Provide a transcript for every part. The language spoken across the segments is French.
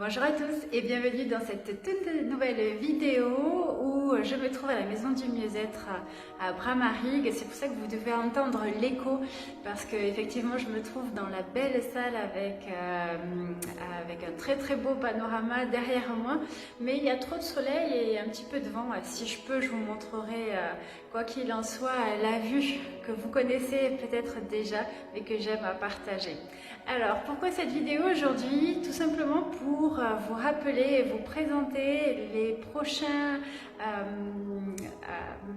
Bonjour à tous et bienvenue dans cette toute nouvelle vidéo où je me trouve à la maison du mieux-être à Bramarig. C'est pour ça que vous devez entendre l'écho parce que effectivement je me trouve dans la belle salle avec un très beau panorama derrière moi, mais il y a trop de soleil et un petit peu de vent. Si je peux, je vous montrerai quoi qu'il en soit la vue que vous connaissez peut-être déjà mais que j'aime à partager. Alors pourquoi cette vidéo aujourd'hui? Tout simplement pour vous rappeler et vous présenter les prochaines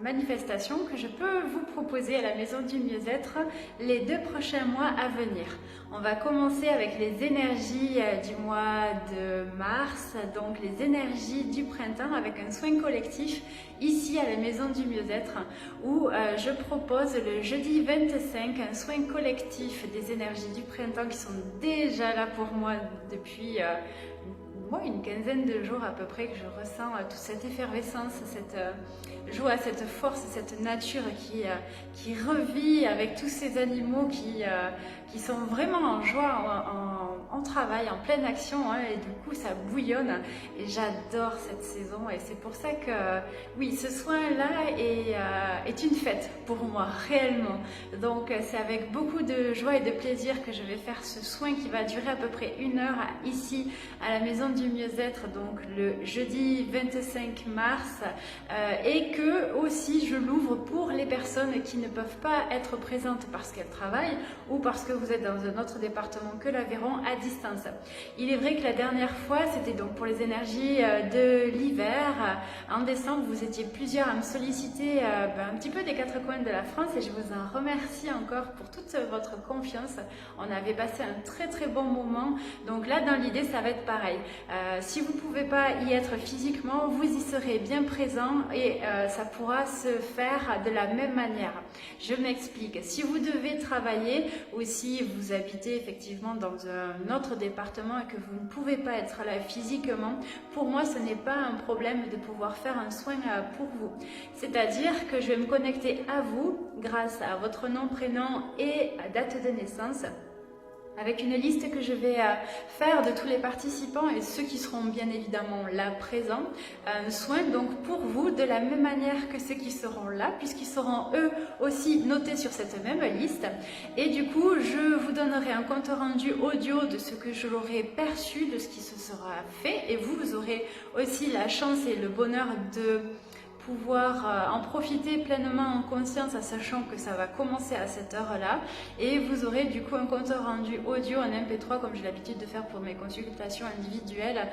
manifestations que je peux vous proposer à la Maison du Mieux-être les 2 prochains mois à venir. On va commencer avec les énergies du mois de mars, donc les énergies du printemps avec un soin collectif ici à la Maison du Mieux-être où je propose le jeudi 25 un soin collectif des énergies du printemps qui sont déjà là pour moi depuis une quinzaine de jours à peu près, que je ressens toute cette effervescence, cette joie, cette force, cette nature qui revit avec tous ces animaux qui sont vraiment en joie, en travail, en pleine action, et du coup ça bouillonne et j'adore cette saison et c'est pour ça que oui, ce soin-là est une fête pour moi, réellement. Donc c'est avec beaucoup de joie et de plaisir que je vais faire ce soin qui va durer à peu près 1 heure ici à la Maison du Mieux-être, donc le jeudi 25 mars, et que aussi je l'ouvre pour les personnes qui ne peuvent pas être présentes parce qu'elles travaillent ou parce que vous êtes dans un autre département que l'Aveyron à distance. Il est vrai que la dernière fois, c'était donc pour les énergies de l'hiver. En décembre, vous étiez plusieurs à me solliciter un petit peu des 4 coins de la France et je vous en remercie encore pour toute votre confiance. On avait passé un très bon moment. Donc là, dans l'idée, ça va être pareil. Si vous ne pouvez pas y être physiquement, vous y serez bien présent et ça pourra se faire de la même manière. Je m'explique. Si vous devez travailler ou si vous habitez effectivement dans un autre département et que vous ne pouvez pas être là physiquement, pour moi, ce n'est pas un problème de pouvoir faire un soin pour vous. C'est-à-dire que je vais me connecter à vous grâce à votre nom, prénom et date de naissance, avec une liste que je vais faire de tous les participants et ceux qui seront bien évidemment là présents, un soin donc pour vous de la même manière que ceux qui seront là, puisqu'ils seront eux aussi notés sur cette même liste. Et du coup, je vous donnerai un compte rendu audio de ce que je l'aurai perçu, de ce qui se sera fait, et vous aurez aussi la chance et le bonheur de pouvoir en profiter pleinement en conscience, en sachant que ça va commencer à cette heure-là, et vous aurez du coup un compte rendu audio en MP3 comme j'ai l'habitude de faire pour mes consultations individuelles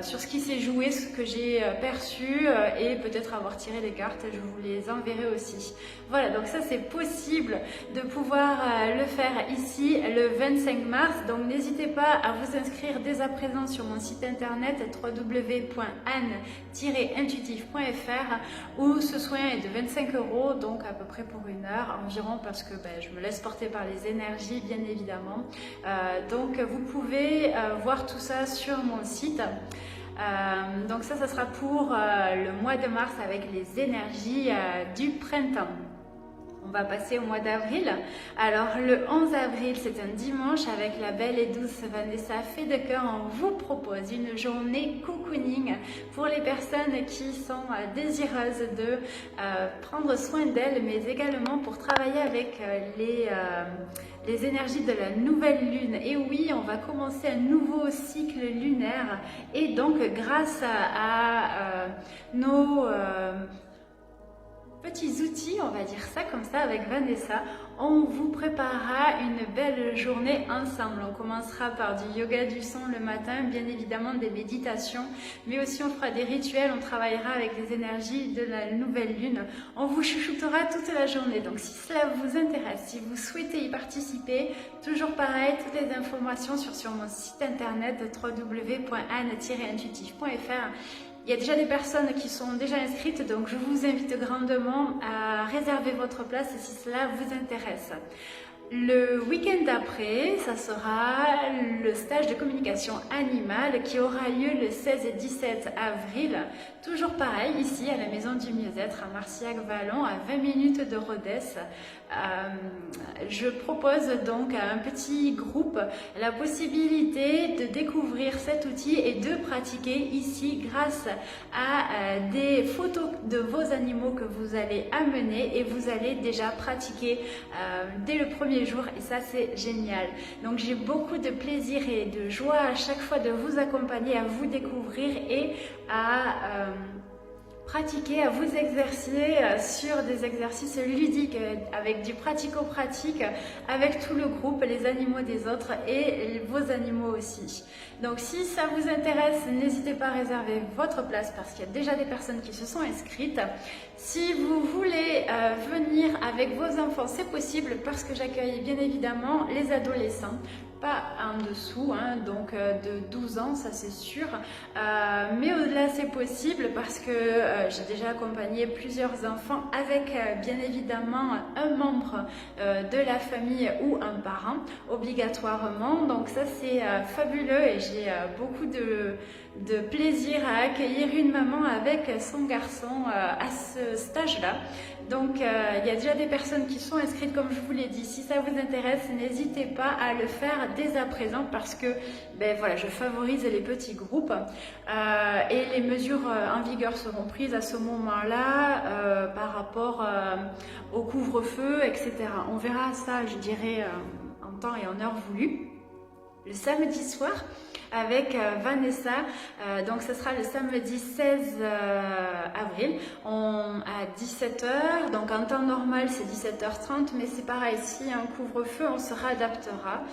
sur ce qui s'est joué, ce que j'ai perçu et peut-être avoir tiré des cartes, je vous les enverrai aussi. Voilà, donc ça c'est possible de pouvoir le faire ici le 25 mars, donc n'hésitez pas à vous inscrire dès à présent sur mon site internet www.anne-intuitive.fr où ce soin est de 25 €, donc à peu près pour 1 heure environ, parce que je me laisse porter par les énergies bien évidemment. Donc vous pouvez voir tout ça sur mon site. Donc ça sera pour le mois de mars avec les énergies du printemps. On va passer au mois d'avril. Alors le 11 avril, c'est un dimanche avec la belle et douce Vanessa Fedecker. On vous propose une journée cocooning pour les personnes qui sont désireuses de prendre soin d'elles, mais également pour travailler avec les énergies de la nouvelle lune. Et oui, on va commencer un nouveau cycle lunaire et donc grâce à nos petits outils, on va dire ça comme ça, avec Vanessa, on vous préparera une belle journée ensemble. On commencera par du yoga du son le matin, bien évidemment des méditations, mais aussi on fera des rituels, on travaillera avec les énergies de la nouvelle lune. On vous chouchoutera toute la journée, donc si cela vous intéresse, si vous souhaitez y participer, toujours pareil, toutes les informations sur mon site internet www.anne-intuitive.fr. Il y a déjà des personnes qui sont déjà inscrites, donc je vous invite grandement à réserver votre place si cela vous intéresse. Le week-end d'après, ça sera le stage de communication animale qui aura lieu le 16 et 17 avril. Toujours pareil, ici à la Maison du Mieux-être à Marcillac-Vallon, à 20 minutes de Rodez. Je propose donc à un petit groupe la possibilité de découvrir cet outil et de pratiquer ici grâce à des photos de vos animaux que vous allez amener et vous allez déjà pratiquer dès le premier jour et ça c'est génial. Donc j'ai beaucoup de plaisir et de joie à chaque fois de vous accompagner, à vous découvrir et à pratiquer, à vous exercer sur des exercices ludiques avec du pratico-pratique avec tout le groupe, les animaux des autres et vos animaux aussi. Donc si ça vous intéresse, n'hésitez pas à réserver votre place parce qu'il y a déjà des personnes qui se sont inscrites. Si vous voulez venir avec vos enfants, c'est possible parce que j'accueille bien évidemment les adolescents. Pas en dessous, hein, donc de 12 ans, ça c'est sûr. Mais au-delà, c'est possible parce que j'ai déjà accompagné plusieurs enfants avec bien évidemment un membre de la famille ou un parent, obligatoirement. Donc ça c'est fabuleux et j'ai beaucoup de plaisir à accueillir une maman avec son garçon à ce stage-là. Donc il y a déjà des personnes qui sont inscrites comme je vous l'ai dit. Si ça vous intéresse, n'hésitez pas à le faire dès à présent parce que ben, voilà, je favorise les petits groupes et les mesures en vigueur seront prises à ce moment-là par rapport au couvre-feu, etc. On verra ça, je dirais, en temps et en heure voulu. Le samedi soir avec Vanessa, donc ce sera le samedi 16 avril à 17 h, donc en temps normal c'est 17 h 30, mais c'est pareil, s'il y a un couvre-feu on se réadaptera.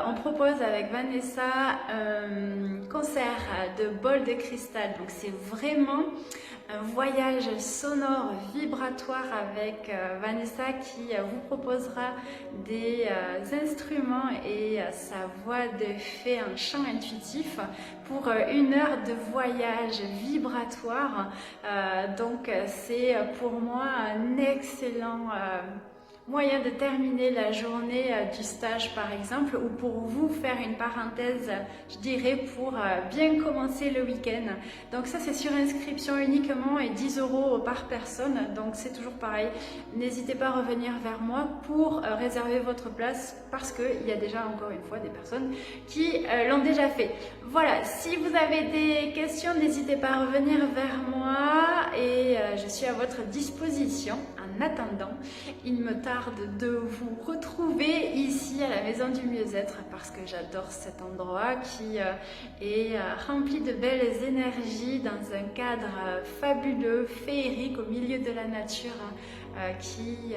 On propose avec Vanessa un concert de bol de cristal, donc c'est vraiment un voyage sonore vibratoire avec Vanessa qui vous proposera des instruments et sa voix de fée, un chant intuitif pour 1 heure de voyage vibratoire. Donc c'est pour moi un excellent moyen de terminer la journée du stage par exemple, ou pour vous faire une parenthèse, je dirais, pour bien commencer le week-end. Donc ça c'est sur inscription uniquement et 10 € par personne, donc c'est toujours pareil. N'hésitez pas à revenir vers moi pour réserver votre place parce qu'il y a déjà encore une fois des personnes qui l'ont déjà fait. Voilà, si vous avez des questions, n'hésitez pas à revenir vers moi et je suis à votre disposition. En attendant, il me tarde de vous retrouver ici à la Maison du Mieux-être parce que j'adore cet endroit qui est rempli de belles énergies dans un cadre fabuleux, féerique au milieu de la nature qui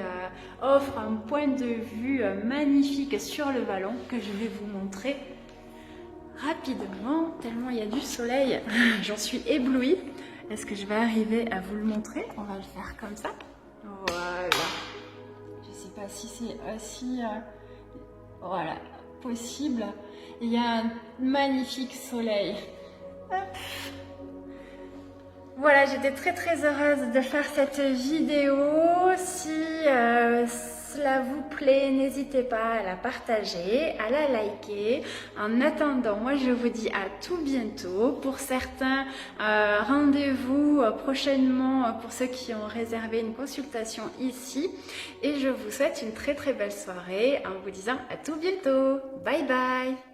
offre un point de vue magnifique sur le vallon que je vais vous montrer rapidement tellement il y a du soleil. J'en suis éblouie. Est-ce que je vais arriver à vous le montrer? On va le faire comme ça. Voilà. Je ne sais pas si c'est aussi voilà, possible. Il y a un magnifique soleil. Hop. Voilà, j'étais très heureuse de faire cette vidéo. Si cela vous plaît, n'hésitez pas à la partager, à la liker. En attendant, moi je vous dis à tout bientôt. Pour certains, rendez-vous prochainement pour ceux qui ont réservé une consultation ici. Et je vous souhaite une très belle soirée en vous disant à tout bientôt. Bye bye.